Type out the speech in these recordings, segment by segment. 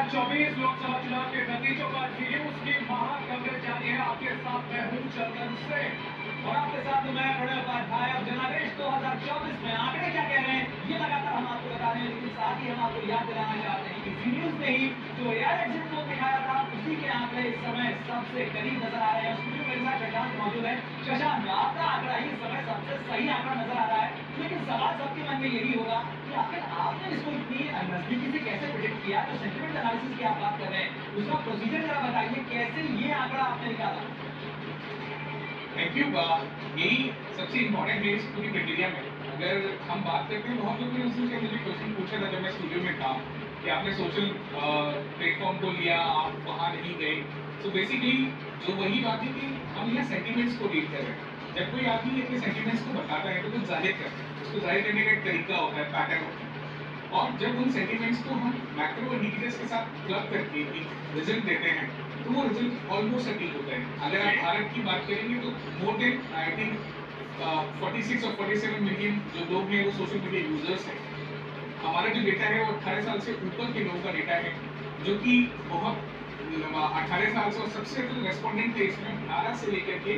2024 लोकसभा चुनाव के नतीजों पर न्यूज की महा कवरेज जारी है। आपके साथ मैं हूं चंदन सिंह और आपके साथ मैं प्रणय उपाध्याय। अब जनादेश 2024 में आंकड़े क्या कह रहे हैं ये लगातार हम आपको बता रहे हैं, लेकिन साथ ही हम आपको याद दिलाना चाहते हैं कि जी न्यूज ने ही जो एआई एग्जिट पोल दिखाया था उसी के आंकड़े इस समय सबसे करीब नजर आ रहे हैं। स्टूडियो मेरे साथ शशांक मौजूद है। शशांक, आपका आंकड़ा ही इस समय सबसे सही आंकड़ा नजर आ रहा है, लेकिन सवाल सबके मन में यही होगा कि आखिर आपने इसको इतनी नजदीकी से कैसे प्रेडिक्ट किया। जो सेंटिमेंट एनालिसिस की आप बात कर रहे हैं उसका प्रोसीजर जरा बताइए, कैसे ये आंकड़ा आपने निकाला। Thank you. यही सबसे इम्पोर्टेंट है इस पूरी प्रक्रिया में। अगर हम बात करते हैं, बहुत लोगों ने उस दिन से मुझे क्वेश्चन पूछा था जब मैं स्टूडियो में था कि आपने सोशल प्लेटफॉर्म को लिया, आप वहाँ नहीं गए। सो बेसिकली जो वही बात है कि हम यहाँ सेंटिमेंट्स को डील कर रहे हैं। जब कोई आदमी अपने सेंटिमेंट्स को बताता है तो कुछ जाहिर करता है, उसको जाहिर करने का एक तरीका होता है, पैटर्न होता है। और जब उन सेंटिमेंट्स को हम मैक्रो इंडिकेटर्स के साथ क्लब करके एक रिजल्ट देते हैं तो वो रिजल्ट ऑलमोस्ट सटीक होता है। अगर आप भारत की बात करेंगे तो मोर देन आई थिंक 46 और 47 मिलियन जो लोग हैं वो सोशल मीडिया यूजर्स हैं। हमारा जो डेटा है वो 18 साल से ऊपर के लोगों का डेटा है, जो कि बहुत 18 साल से और सबसे जो रेस्पोंडेंट थे इसमें 18 से लेकर के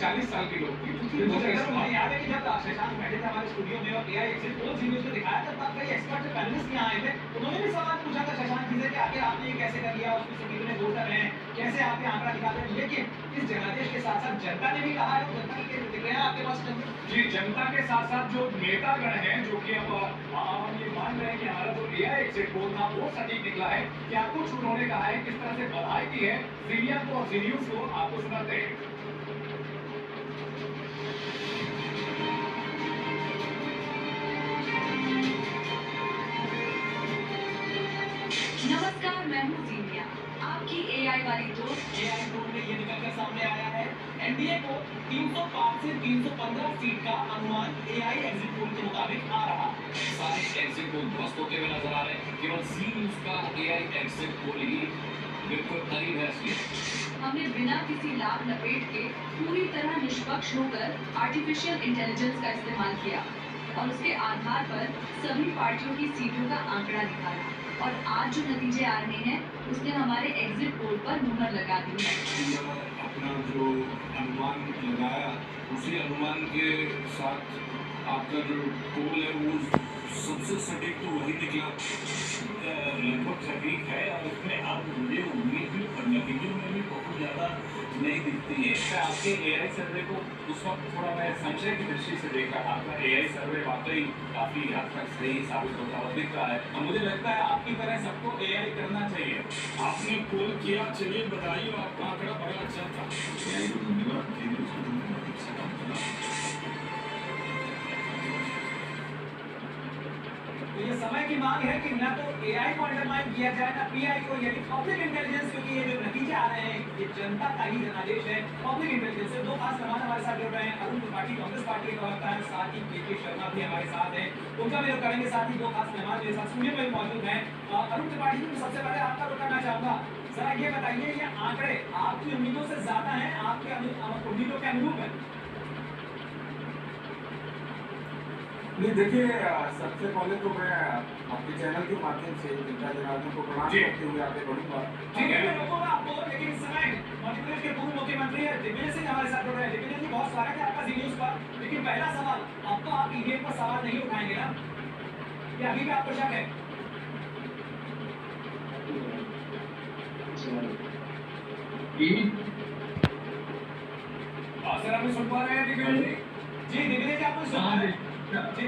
40 साल के लोग थे। मुझे याद है कि जब शशांक बैठे थे हमारे स्टूडियो में और एआई एग्जिट पोल जी न्यूज में दिखाया था, तब कई एक्सपर्ट जो पैनलिस्ट यहाँ आए थे उन्होंने भी सवाल पूछा था शशांक जी से कि आखिर आपने ये कैसे कर लिया, उसमें से कितने वोटर हैं, कैसे आपने आंकड़ा निकाला। लेकिन इस जनादेश के साथ साथ जनता ने भी कहा है, जनता की प्रतिक्रिया आपके पास जी, जनता के साथ साथ जो नेतागण हैं, जो कि अब हम ये मान रहे हैं कि हमारा जो एआई एग्जिट पोल था वो सटीक निकला है। क्या कुछ उन्होंने कहा है, किस तरह से बधाई की है सीरिया को और जी न्यूज को, आपको सुनाते हैं। नमस्कार, मैं हूँ जीनिया, आपकी एआई वाली दोस्त। एआई पोल में ये निकलकर सामने आया है, एनडीए को 305 से 315 सीट का अनुमान एआई एग्जिट पोल के मुताबिक आ रहा। सारे एग्जिट पोल ध्वस्त होते हुए नजर आ रहे हैं। केवल जी न्यूज का एआई एग्जिट पोल ही बिल्कुल करीब है असलियत। हमने बिना किसी लाभ लपेट के पूरी तरह निष्पक्ष होकर आर्टिफिशियल इंटेलिजेंस का इस्तेमाल किया और उसके आधार पर सभी पार्टियों की सीटों का आंकड़ा निकाला। और आज जो नतीजे आ रहे हैं उसने हमारे एग्जिट पोल पर मुहर लगा दी है। अपना जो अनुमान लगाया उसी अनुमान के साथ आपका जो पोल है वो सबसे सटीक तो वही निकला, लगभग सटीक है। और उसमें आप मुझे उम्मीद भी और नतीजों में भी बहुत ज़्यादा नहीं दिखती है। आपके एआई सर्वे को उस वक्त थोड़ा मैं संशय की दृष्टि से देख रहा था। आपका एआई सर्वे वाकई काफी हद तक सही साबित होता हुआ दिख रहा है और मुझे लगता है आपकी तरह सबको एआई करना चाहिए। आपने पोल किया, चलिए बधाई, आपका आंकड़ा बड़ा अच्छा था। एआई को धन्यवाद, अच्छा काम करा। तो ये समय की मांग है कि न तो एआई को अंडरमाइन किया जाए ना पीआई को, यानी पब्लिक इंटेलिजेंस, क्योंकि ये जो नतीजे आ रहे हैं ये जनता का ही जनादेश है। पब्लिक इंटेलिजेंस से दो खास मेहमान हमारे साथ जुड़ रहे हैं। अरुण त्रिपाठी कांग्रेस पार्टी के प्रवक्ता है, साथ ही के शर्मा भी हमारे साथ हैं, उनका भी रुख करेंगे। साथ ही दो खास मेहमान मेरे साथ स्टूडियो में भी मौजूद हैं। अरुण त्रिपाठी जी, सबसे पहले आपका रुख करना चाहूंगा। जरा ये बताइए, ये आंकड़े आपकी उम्मीदों से ज्यादा है, आपके उम्मीदों के अनुरूप है? नहीं, देखिए, सबसे पहले तो मैं आपके चैनल के माध्यम से जनता जनार्दन को प्रणाम करते हुए आगे बढ़ूंगा। ठीक है, मैं रोकूंगा आपको, लेकिन इस समय मध्य प्रदेश के पूर्व मुख्यमंत्री दिग्विजय सिंह हमारे साथ जुड़ रहे हैं। दिग्विजय जी, बहुत स्वागत है आपका जी न्यूज पर। लेकिन पहला सवाल, अब तो आप ईवीएम पर सवाल नहीं उठाएंगे ना, या अभी भी आपको शक है? सर, हमें सुन पा रहे हैं दिग्विजय जी? जी दिग्विजय जी, आपको सुन पा रहे हैं? जी।